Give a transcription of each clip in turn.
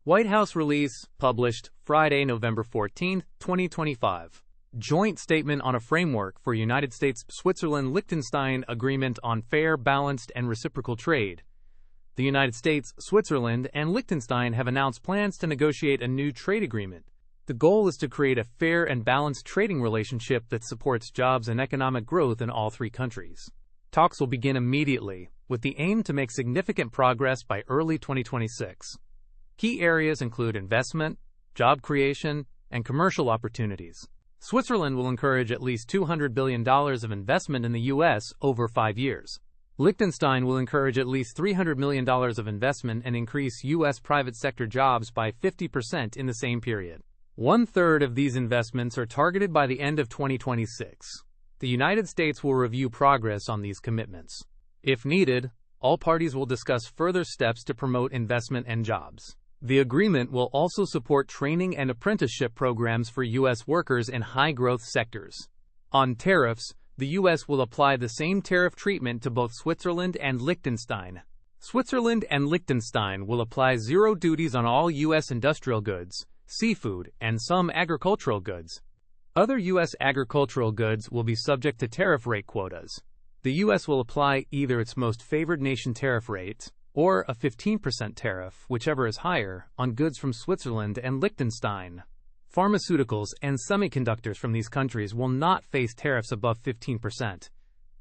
White House release, published Friday, November 14, 2025. Joint Statement on a Framework for United States-Switzerland-Liechtenstein Agreement on Fair, Balanced, and Reciprocal Trade. The United States, Switzerland, and Liechtenstein have announced plans to negotiate a new trade agreement. The goal is to create a fair and balanced trading relationship that supports jobs and economic growth in all three countries. Talks will begin immediately, with the aim to make significant progress by early 2026. Key areas include investment, job creation, and commercial opportunities. Switzerland will encourage at least $200 billion of investment in the U.S. over 5 years. Liechtenstein will encourage at least $300 million of investment and increase U.S. private sector jobs by 50% in the same period. One-third of these investments are targeted by the end of 2026. The United States will review progress on these commitments. If needed, all parties will discuss further steps to promote investment and jobs. The agreement will also support training and apprenticeship programs for U.S. workers in high-growth sectors. On tariffs, the U.S. will apply the same tariff treatment to both Switzerland and Liechtenstein. Switzerland and Liechtenstein will apply zero duties on all U.S. industrial goods, seafood, and some agricultural goods. Other U.S. agricultural goods will be subject to tariff rate quotas. The U.S. will apply either its most favored nation tariff rate, or a 15% tariff, whichever is higher, on goods from Switzerland and Liechtenstein. Pharmaceuticals and semiconductors from these countries will not face tariffs above 15%.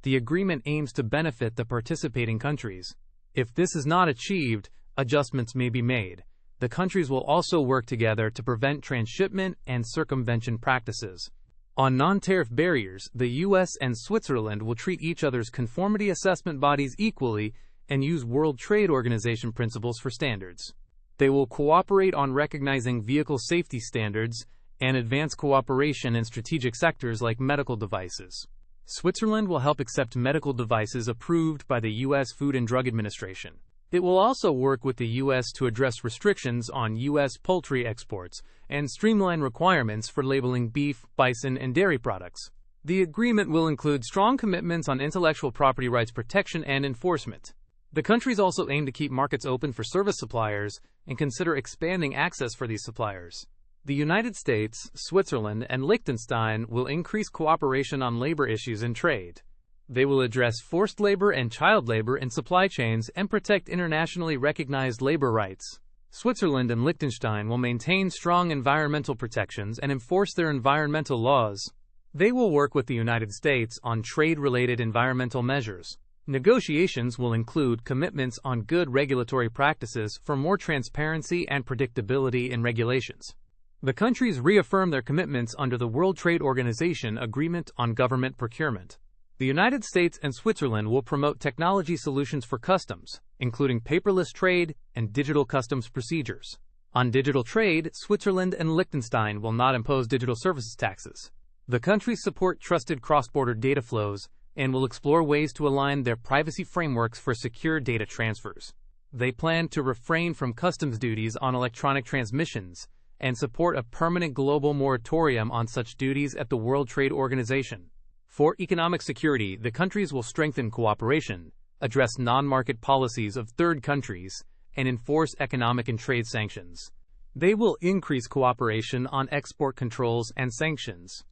The agreement aims to benefit the participating countries. If this is not achieved, adjustments may be made. The countries will also work together to prevent transshipment and circumvention practices. On non-tariff barriers, the U.S. and Switzerland will treat each other's conformity assessment bodies equally and use World Trade Organization principles for standards. They will cooperate on recognizing vehicle safety standards and advance cooperation in strategic sectors like medical devices. Switzerland will help accept medical devices approved by the U.S. Food and Drug Administration. It will also work with the U.S. to address restrictions on U.S. poultry exports and streamline requirements for labeling beef, bison, and dairy products. The agreement will include strong commitments on intellectual property rights protection and enforcement. The countries also aim to keep markets open for service suppliers and consider expanding access for these suppliers. The United States, Switzerland, and Liechtenstein will increase cooperation on labor issues and trade. They will address forced labor and child labor in supply chains and protect internationally recognized labor rights. Switzerland and Liechtenstein will maintain strong environmental protections and enforce their environmental laws. They will work with the United States on trade-related environmental measures. Negotiations will include commitments on good regulatory practices for more transparency and predictability in regulations. The countries reaffirm their commitments under the World Trade Organization Agreement on Government Procurement. The United States and Switzerland will promote technology solutions for customs, including paperless trade and digital customs procedures. On digital trade, Switzerland and Liechtenstein will not impose digital services taxes. The countries support trusted cross-border data flows and will explore ways to align their privacy frameworks for secure data transfers. They plan to refrain from customs duties on electronic transmissions and support a permanent global moratorium on such duties at the World Trade Organization. For economic security, the countries will strengthen cooperation, address non-market policies of third countries, and enforce economic and trade sanctions. They will increase cooperation on export controls and sanctions.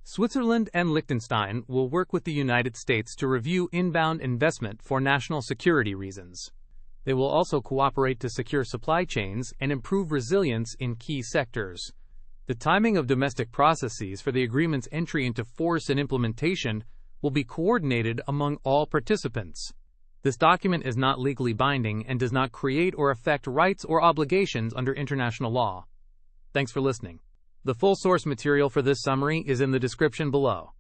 Switzerland and Liechtenstein will work with the United States to review inbound investment for national security reasons. They will also cooperate to secure supply chains and improve resilience in key sectors. The timing of domestic processes for the agreement's entry into force and implementation will be coordinated among all participants. This document is not legally binding and does not create or affect rights or obligations under international law. Thanks for listening. The full source material for this summary is in the description below.